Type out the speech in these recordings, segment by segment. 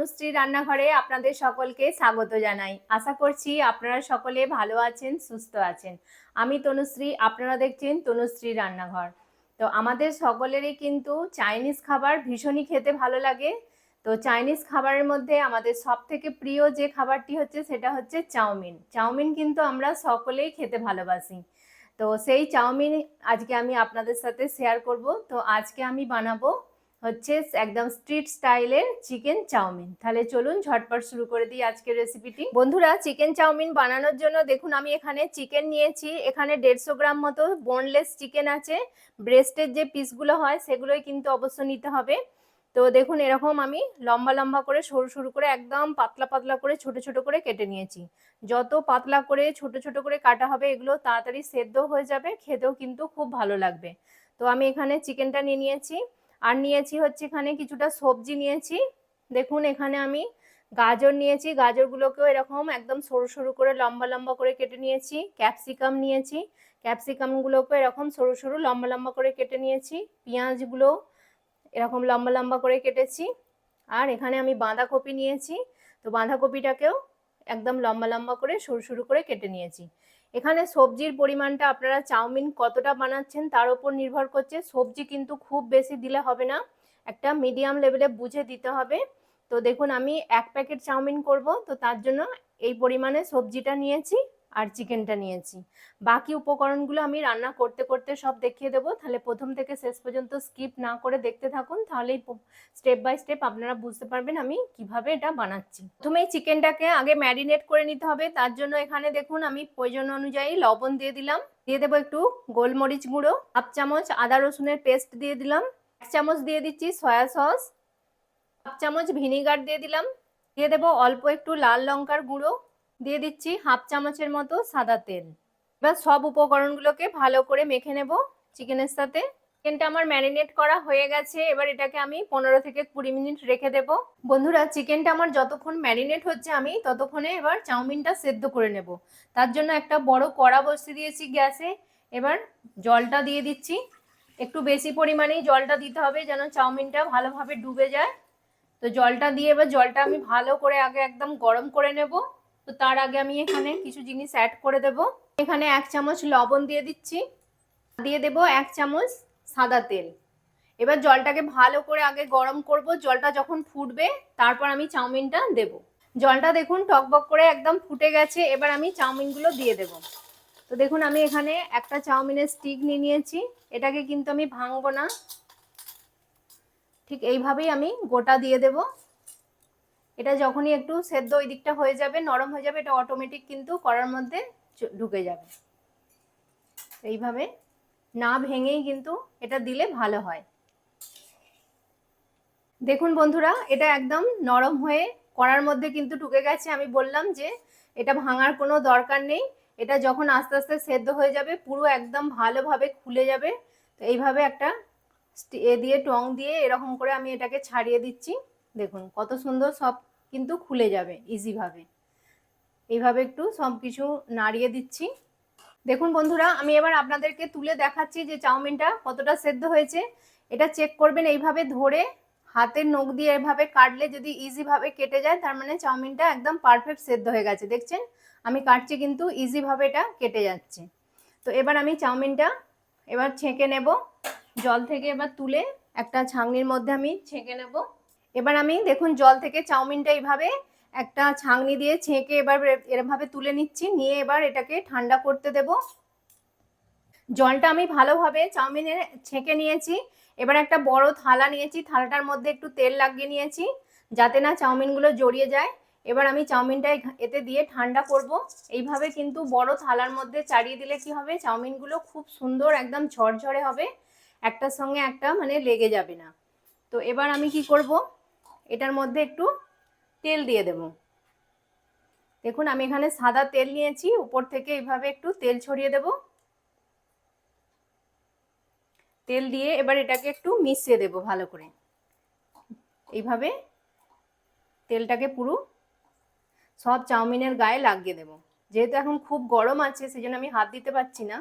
তনুশ্রী রান্নাঘরে আপনাদের সকলকে স্বাগত জানাই। আশা করছি আপনারা সকলে ভালো আছেন, সুস্থ আছেন। আমি তনুশ্রী, আপনারা দেখছেন তনুশ্রী রান্নাঘর। তো আমাদের সকলেরই কিন্তু চাইনিজ খাবার ভীষণই খেতে ভালো লাগে। তো চাইনিজ খাবারের মধ্যে আমাদের সবথেকে প্রিয় যে খাবারটি হচ্ছে সেটা হচ্ছে চাউমিন। চাউমিন কিন্তু আমরা সকলেই খেতে ভালোবাসি। তো সেই চাউমিন আজকে আমি আপনাদের সাথে শেয়ার করব। তো আজকে আমি বানাবো হচ্ছে একদম স্ট্রিট স্টাইলের চিকেন চাউমিন। তাহলে চলুন ঝটপট শুরু করে দিই আজকের রেসিপিটি। বন্ধুরা, চিকেন চাউমিন বানানোর জন্য দেখুন আমি এখানে চিকেন নিয়েছি। এখানে 150 গ্রাম মতো বোনলেস চিকেন আছে। ব্রেস্টের যে পিসগুলো হয় সেগুলোই কিন্তু অবশ্য নিতে হবে। তো দেখুন এরকম আমি লম্বা লম্বা করে সরু সরু করে একদম পাতলা পাতলা করে ছোট ছোট করে কেটে নিয়েছি। যত পাতলা করে ছোট ছোট করে কাটা হবে এগুলো তাড়াতাড়ি সেদ্ধ হয়ে যাবে, খেতেও কিন্তু খুব ভালো লাগবে। তো আমি এখানে চিকেনটা নিয়ে নিয়েছি। আর নিয়েছি হচ্ছে এখানে কিছুটা সবজি নিয়েছি। দেখুন এখানে আমি গাজর নিয়েছি, গাজরগুলোকেও এরকম একদম সরু সরু করে লম্বা লম্বা করে কেটে নিয়েছি। ক্যাপসিকাম নিয়েছি, ক্যাপসিকামগুলোকেও এরকম সরু সরু লম্বা লম্বা করে কেটে নিয়েছি। পেঁয়াজগুলো এরকম লম্বা লম্বা করে কেটেছি। আর এখানে আমি বাঁধাকপি নিয়েছি। তো বাঁধাকপিটাকেও একদম লম্বা লম্বা করে সরু সরু করে কেটে নিয়েছি। এখানে সবজির পরিমাণটা আপনারা চাউমিন কতটা বানাচ্ছেন তার উপর নির্ভর করছে। সবজি কিন্তু খুব বেশি দিলে হবে না, একটা মিডিয়াম লেভেলে বুঝে দিতে হবে। তো দেখুন আমি 1 প্যাকেট চাউমিন করব, তো তার জন্য এই পরিমাণে সবজিটা নিয়েছি আর চিকেনটা নিয়েছি। বাকি উপকরণগুলো আমি রান্না করতে করতে সব দেখিয়ে দেবো। তাহলে প্রথম থেকে শেষ পর্যন্ত স্কিপ না করে দেখতে থাকুন, তাহলেই স্টেপ বাই স্টেপ আপনারা বুঝতে পারবেন আমি কিভাবে এটা বানাচ্ছি। প্রথমেই চিকেনটাকে আগে ম্যারিনেট করে নিতে হবে। তার জন্য এখানে দেখুন আমি প্রয়োজন অনুযায়ী লবণ দিয়ে দিলাম। দিয়ে দেবো একটু গোলমরিচ গুঁড়ো, 1 চামচ আদা রসুনের পেস্ট দিয়ে দিলাম, 1 চামচ দিয়ে দিচ্ছি সয়া সস, 1 চামচ ভিনিগার দিয়ে দিলাম। দিয়ে দেবো অল্প একটু লাল লঙ্কার গুঁড়ো, দিয়ে দিচ্ছি 1/2 চামচের মতো সাদা তেল। এবার সব উপকরণগুলোকে ভালো করে মেখে নেব চিকেনের সাথে। চিকেনটা আমার ম্যারিনেট করা হয়ে গেছে। এবার এটাকে আমি 15 থেকে 20 মিনিট রেখে দেব। বন্ধুরা, চিকেনটা আমার যতক্ষণ ম্যারিনেট হচ্ছে আমি ততক্ষণে এবার চাউমিনটা সেদ্ধ করে নেব। তার জন্য একটা বড় কড়া বসিয়ে দিয়েছি গ্যাসে। এবার জলটা দিয়ে দিচ্ছি। একটু বেশি পরিমাণেই জলটা দিতে হবে যেন চাউমিনটা ভালোভাবে ডুবে যায়। তো জলটা দিয়ে এবার জলটা আমি ভালো করে আগে একদম গরম করে নেব। তো তার আগে আমি এখানে কিছু জিনিস অ্যাড করে দেব। এখানে 1 চামচ লবণ দিয়ে দিচ্ছি, দিয়ে দেব 1 চামচ সাদা তেল। এবার জলটাকে ভালো করে আগে গরম করব। জলটা যখন ফুটবে তারপর আমি চাউমিনটা দেব। জলটা দেখুন টকবক করে একদম ফুটে গেছে। এবার আমি চাউমিনগুলো দিয়ে দেব। তো দেখুন আমি এখানে একটা চাউমিনের স্টিক নিয়ে নিয়েছি। এটাকে কিন্তু আমি ভাঙবো না, ঠিক এইভাবেই আমি গোটা দিয়ে দেব। এটা যখনই একটু সেদ্ধ ওই দিকটা হয়ে যাবে, নরম হয়ে যাবে, এটা অটোমেটিক কিন্তু কড়ার মধ্যে ঢুকে যাবে। এইভাবে না ভেঙেই কিন্তু এটা দিলে ভালো হয়। দেখুন বন্ধুরা, এটা একদম নরম হয়ে কড়ার মধ্যে কিন্তু ঢুকে গেছে। আমি বললাম যে এটা ভাঙার কোনো দরকার নেই। এটা যখন আস্তে আস্তে সেদ্ধ হয়ে যাবে পুরো একদম ভালোভাবে খুলে যাবে। তো এইভাবে একটা দিয়ে টং দিয়ে এরকম করে আমি এটাকে ছাড়িয়ে দিচ্ছি। দেখুন কত সুন্দর সব কিন্তু খুলে যাবে ইজিভাবে। এইভাবে একটু সব কিছু নাড়িয়ে দিচ্ছি। দেখুন বন্ধুরা, আমি এবার আপনাদেরকে তুলে দেখাচ্ছি যে চাউমিনটা কতটা সেদ্ধ হয়েছে। এটা চেক করবেন এইভাবে ধরে, হাতের নখ দিয়ে এভাবে কাটলে যদি ইজিভাবে কেটে যায় তার মানে চাউমিনটা একদম পারফেক্ট সেদ্ধ হয়ে গেছে। দেখছেন আমি কাটছি কিন্তু ইজিভাবে এটা কেটে যাচ্ছে। তো এবার আমি চাউমিনটা এবার ছেঁকে নেব জল থেকে। এবার তুলে একটা ছাঁকনির মধ্যে আমি ছেঁকে নেব। এবার আমি দেখুন জল থেকে চাউমিনটা এইভাবে একটা ছাঁকনি দিয়ে ছেঁকে এবার এরভাবে তুলে নিচ্ছি। নিয়ে এবার এটাকে ঠান্ডা করতে দেব। জলটা আমি ভালোভাবে চাউমিনে ছেঁকে নিয়েছি। এবার একটা বড় থালা নিয়েছি, থালাটার মধ্যে একটু তেল লাগিয়ে নিয়েছি যাতে না চাউমিনগুলো জড়িয়ে যায়। এবার আমি চাউমিনটা এতে দিয়ে ঠান্ডা করব। এইভাবে কিন্তু বড় থালার মধ্যে চাড়িয়ে দিলে কি হবে, চাউমিনগুলো খুব সুন্দর একদম ঝরঝরে হবে, একটার সঙ্গে একটা মানে লেগে যাবে না। তো এবার আমি কি করব, এটার মধ্যে একটু তেল দিয়ে দেব। দেখুন আমি এখানে সাদা তেল নিয়েছি, উপর থেকে এইভাবে একটু তেল ছড়িয়ে দেব। তেল দিয়ে এবার এটাকে একটু মিশিয়ে দেব ভালো করে। এইভাবে তেলটাকে পুরো সব চাউমিনের গায়ে লাগিয়ে দেব। যেহেতু এখন খুব গরম আছে সেজন্য আমি হাত দিতে পারছি না,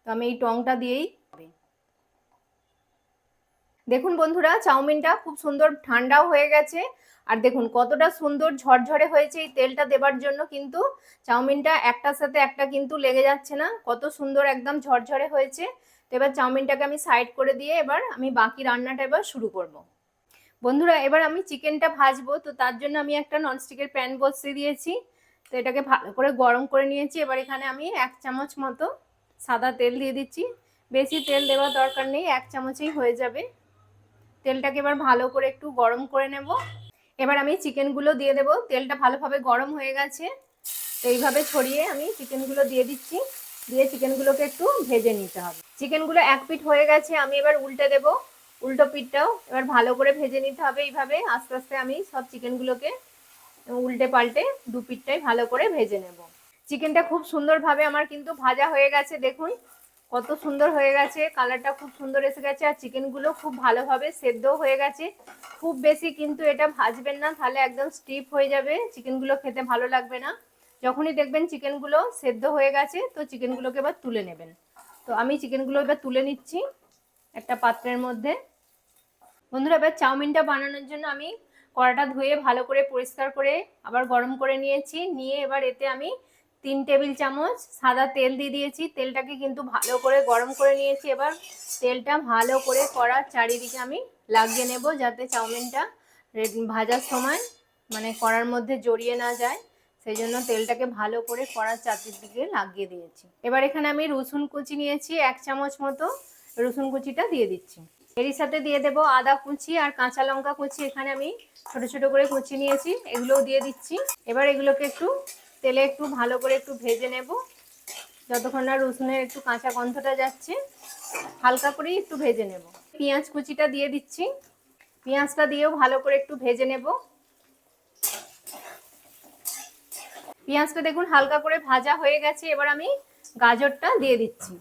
তো আমি এই টংটা দিয়েই। দেখুন বন্ধুরা, চাউমিনটা খুব সুন্দর ঠান্ডাও হয়ে গেছে। আর দেখুন কতটা সুন্দর ঝরঝরে হয়েছে, এই তেলটা দেবার জন্য কিন্তু চাউমিনটা একটার সাথে একটা কিন্তু লেগে যাচ্ছে না, কত সুন্দর একদম ঝরঝরে হয়েছে। তো এবার চাউমিনটাকে আমি সাইড করে দিয়ে এবার আমি বাকি রান্নাটা এবার শুরু করব। বন্ধুরা, এবার আমি চিকেনটা ভাজবো, তো তার জন্য আমি একটা ননস্টিকের প্যান বসিয়ে দিয়েছি। তো এটাকে ভালো করে গরম করে নিয়েছি। এবার এখানে আমি 1 চামচ মতো সাদা তেল দিয়ে দিচ্ছি। বেশি তেল দেওয়ার দরকার নেই, 1 চামচেই হয়ে যাবে। তেলটাকে এবার ভালো করে একটু গরম করে নেব। এবার আমি চিকেনগুলো দিয়ে দেব। তেলটা ভালোভাবে গরম হয়ে গেছে, তো এইভাবে ছড়িয়ে আমি চিকেনগুলো দিয়ে দিচ্ছি। দিয়ে চিকেনগুলোকে একটু ভেজে নিতে হবে। চিকেনগুলো এক পিঠ হয়ে গেছে, আমি এবার উল্টে দেব। উল্টো পিঠটাও এবার ভালো করে ভেজে নিতে হবে। এইভাবে আস্তে আস্তে আমি সব চিকেনগুলোকে উল্টে পাল্টে দু পিঠটাই ভালো করে ভেজে নেব। চিকেনটা খুব সুন্দরভাবে আমার কিন্তু ভাজা হয়ে গেছে। দেখুন কত সুন্দর হয়ে গেছে, কালারটা খুব সুন্দর এসে গেছে। আর চিকেনগুলো খুব ভালোভাবে সেদ্ধও হয়ে গেছে। খুব বেশি কিন্তু এটা ভাজবেন না, তাহলে একদম স্টিফ হয়ে যাবে, চিকেনগুলো খেতে ভালো লাগবে না। যখনই দেখবেন চিকেনগুলো সেদ্ধ হয়ে গেছে, তো চিকেনগুলোকে এবার তুলে নেবেন। তো আমি চিকেনগুলো এবার তুলে নিচ্ছি একটা পাত্রের মধ্যে। বন্ধুরা, এবার চাউমিনটা বানানোর জন্য আমি কড়াটা ধুয়ে ভালো করে পরিষ্কার করে আবার গরম করে নিয়েছি। নিয়ে এবার এতে আমি 3 টেবিল চামচ সাদা তেল দিয়ে দিয়েছি। তেলটাকে কিন্তু ভালো করে গরম করে নিয়েছি। এবার তেলটা ভালো করে কড়ার চারিদিকে আমি লাগিয়ে নেব, যাতে চাউমিনটা ভাজার সময় মানে কড়ার মধ্যে জড়িয়ে না যায়। সেই জন্য তেলটাকে ভালো করে কড়ার চারদিকে লাগিয়ে দিয়েছি। এবার এখানে আমি রসুন কুচি নিয়েছি 1 চামচ মতো, রসুন কুচিটা দিয়ে দিচ্ছি। এরই সাথে দিয়ে দেবো আদা কুচি আর কাঁচা লঙ্কা কুচি, এখানে আমি ছোট ছোট করে কুচি নিয়েছি, এগুলোও দিয়ে দিচ্ছি। এবার এগুলোকে একটু তেলে একটু ভালো করে একটু ভেজে নেব, যতক্ষণ না রসুনের একটু কাঁচা গন্ধটা যাচ্ছে, হালকা করেই একটু ভেজে নেব। পেঁয়াজ কুচিটা দিয়ে দিচ্ছি, পেঁয়াজটা দিয়েও ভালো করে একটু ভেজে নেব। পেঁয়াজটা দেখুন হালকা করে ভাজা হয়ে গেছে। এবার আমি গাজরটা দিয়ে দিচ্ছি,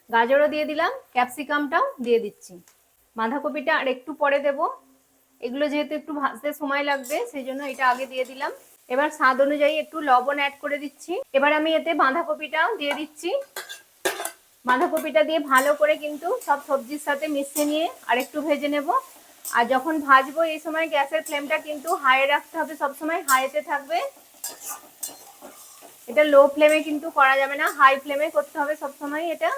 গাজরও দিয়ে দিলাম, ক্যাপসিকামটাও দিয়ে দিচ্ছি। বাঁধাকপিটা আর একটু পরে দেব, এগুলো যেহেতু একটু ভাজতে সময় লাগবে সেই জন্য এটা আগে দিয়ে দিলাম। এবার স্বাদ অনুযায়ী একটু লবণ অ্যাড করে দিচ্ছি। এবার আমি এতে বাঁধাকপিটাও দিয়ে দিচ্ছি। বাঁধাকপিটা দিয়ে ভালো করে কিন্তু সব সবজির সাথে মিশিয়ে নিয়ে আর একটু ভেজে নেব। আর যখন ভাজবো এই সময় গ্যাসের ফ্লেমটা কিন্তু হাই রাখতে হবে, সবসময় হাইতে থাকবে। এটা লো ফ্লেমে কিন্তু করা যাবে না, হাই ফ্লেমে করতে হবে সবসময় এটা।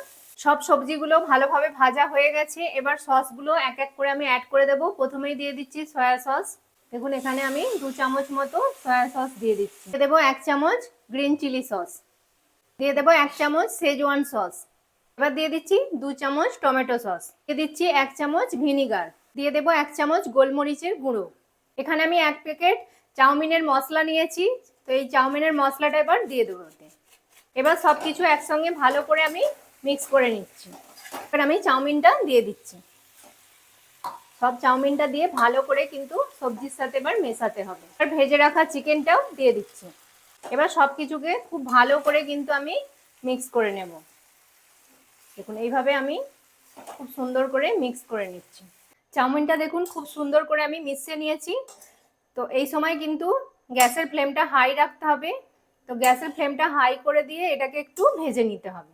সব সবজিগুলো ভালোভাবে ভাজা হয়ে গেছে। এবার সসগুলো এক এক করে আমি অ্যাড করে দেবো। প্রথমেই দিয়ে দিচ্ছি সয়া সস। দেখুন এখানে আমি 2 চামচ মতো সয়া সস দিয়ে দিচ্ছি। দিয়ে দেবো 1 চামচ গ্রিন চিলি সস, দিয়ে দেবো 1 চামচ শেজওয়ান সস। এবার দিয়ে দিচ্ছি 2 চামচ টমেটো সস, দিয়ে দিচ্ছি 1 চামচ ভিনিগার, দিয়ে দেবো 1 চামচ গোলমরিচের গুঁড়ো। এখানে আমি 1 প্যাকেট চাউমিনের মশলা নিয়েছি, তো এই চাউমিনের মশলাটা এবার দিয়ে দেবো। এবার সব কিছু একসঙ্গে ভালো করে আমি মিক্স করে নিচ্ছি। এবার আমি চাউমিনটা দিয়ে দিচ্ছি। সব চাউমিনটা দিয়ে ভালো করে কিন্তু সবজির সাথে এবার মেশাতে হবে। এবার ভেজে রাখা চিকেনটাও দিয়ে দিচ্ছি। এবার সব কিছুকে খুব ভালো করে কিন্তু আমি মিক্স করে নেব। দেখুন এইভাবে আমি খুব সুন্দর করে মিক্স করে নিচ্ছি। চাউমিনটা দেখুন খুব সুন্দর করে আমি মিশিয়ে নিয়েছি। তো এই সময় কিন্তু গ্যাসের ফ্লেমটা হাই রাখতে হবে। তো গ্যাসের ফ্লেমটা হাই করে দিয়ে এটাকে একটু ভেজে নিতে হবে।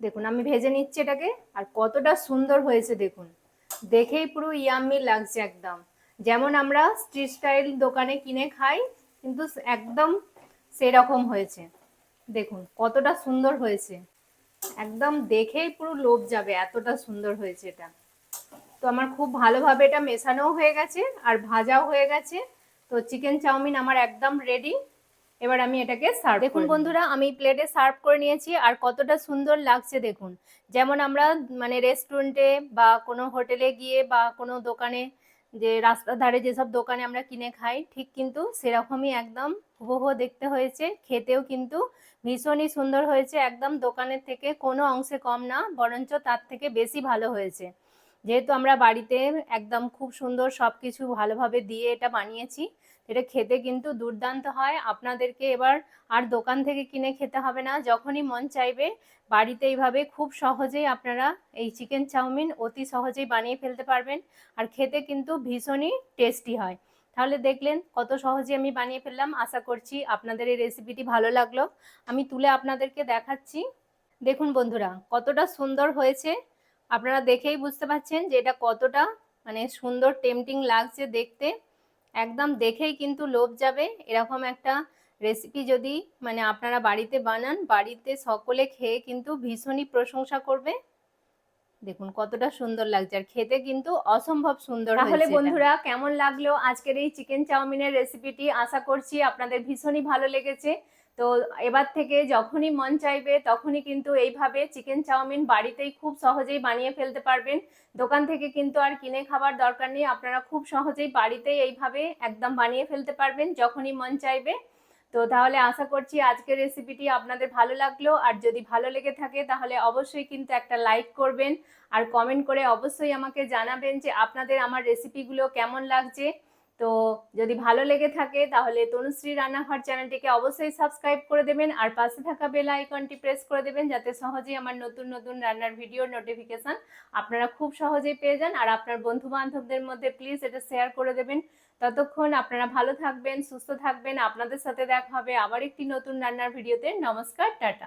দেখুন আমি ভেজে নিচ্ছি এটাকে, আর কতটা সুন্দর হয়েছে দেখুন, দেখেই পুরো ইয়াম্মি লাগছে একদম, যেমন আমরা স্ট্রিট স্টাইল দোকানে কিনে খাই কিন্তু একদম সেরকম হয়েছে। দেখুন কতটা সুন্দর হয়েছে, একদম দেখেই পুরো লোভ যাবে, এতটা সুন্দর হয়েছে এটা। তো আমার খুব ভালোভাবে এটা মেশানোও হয়ে গেছে আর ভাজাও হয়ে গেছে। তো চিকেন চাউমিন আমার একদম রেডি। এবার আমি এটাকে সার্ভ, দেখুন বন্ধুরা আমি প্লেটে সার্ভ করে নিয়েছি, আর কতটা সুন্দর লাগছে দেখুন। যেমন আমরা মানে রেস্টুরেন্টে বা কোনো হোটেলে গিয়ে বা কোনো দোকানে, যে রাস্তার ধারে যেসব দোকানে আমরা কিনে খাই, ঠিক কিন্তু সেরকমই একদম হুবহু দেখতে হয়েছে। খেতেও কিন্তু ভীষণই সুন্দর হয়েছে, একদম দোকানের থেকে কোনো অংশে কম না, বরঞ্চ তার থেকে বেশি ভালো হয়েছে। যেহেতু আমরা বাড়িতে একদম খুব সুন্দর সব কিছু ভালোভাবে দিয়ে এটা বানিয়েছি, এটা খেতে কিন্তু দুর্দান্ত হয়। আপনাদেরকে এবার আর দোকান থেকে কিনে খেতে হবে না, যখনই মন চাইবে বাড়িতে এইভাবে খুব সহজেই আপনারা এই চিকেন চাউমিন অতি সহজেই বানিয়ে ফেলতে পারবেন। আর খেতে কিন্তু ভীষণই টেস্টি হয়। তাহলে দেখলেন কত সহজে আমি বানিয়ে ফেললাম। আশা করছি আপনাদের এই রেসিপিটি ভালো লাগলো। আমি তুলে আপনাদেরকে দেখাচ্ছি। দেখুন বন্ধুরা কতটা সুন্দর হয়েছে, আপনারা দেখেই বুঝতে পারছেন যে এটা কতটা মানে সুন্দর টেম্পটিং লাগছে দেখতে। একদম দেখেই কিন্তু লোভ যাবে। এরকম একটা রেসিপি যদি মানে আপনারা বাড়িতে বানান, বাড়িতে সকলে খেয়ে কিন্তু ভীষণই প্রশংসা করবে। দেখুন কতটা সুন্দর লাগছে, আর খেতে কিন্তু অসম্ভব সুন্দর হয়েছে। তাহলে বন্ধুরা কেমন লাগলো আজকের এই চিকেন চাউমিনের রেসিপিটি? আশা করছি আপনাদের ভীষণই ভালো লেগেছে। তো এবার থেকে যখনই মন চাইবে তখনই কিন্তু এইভাবে চিকেন চাউমিন বাড়িতেই খুব সহজেই বানিয়ে ফেলতে পারবেন। দোকান থেকে কিন্তু আর কিনে খাবার দরকার নেই, আপনারা খুব সহজেই বাড়িতেই এইভাবে একদম বানিয়ে ফেলতে পারবেন যখনই মন চাইবে। তো তাহলে আশা করছি আজকের রেসিপিটি আপনাদের ভালো লাগলো, আর যদি ভালো লেগে থাকে তাহলে অবশ্যই কিন্তু একটা লাইক করবেন, আর কমেন্ট করে অবশ্যই আমাকে জানাবেন যে আপনাদের আমার রেসিপিগুলো কেমন লাগছে। তো যদি ভালো লেগে থাকে তাহলে তনুশ্রী রান্নাঘর চ্যানেলটিকে অবশ্যই সাবস্ক্রাইব করে দেবেন, আর পাশে থাকা বেল আইকনটি প্রেস করে দেবেন যাতে সহজেই আমার নতুন নতুন রান্নার ভিডিওর নোটিফিকেশন আপনারা খুব সহজেই পেয়ে যান। আর আপনার বন্ধু বান্ধবদের মধ্যে প্লিজ এটা শেয়ার করে দেবেন। ততক্ষণ আপনারা ভালো থাকবেন, সুস্থ থাকবেন। আপনাদের সাথে দেখা হবে আবার একটি নতুন রান্নার ভিডিওতে। নমস্কার, টাটা।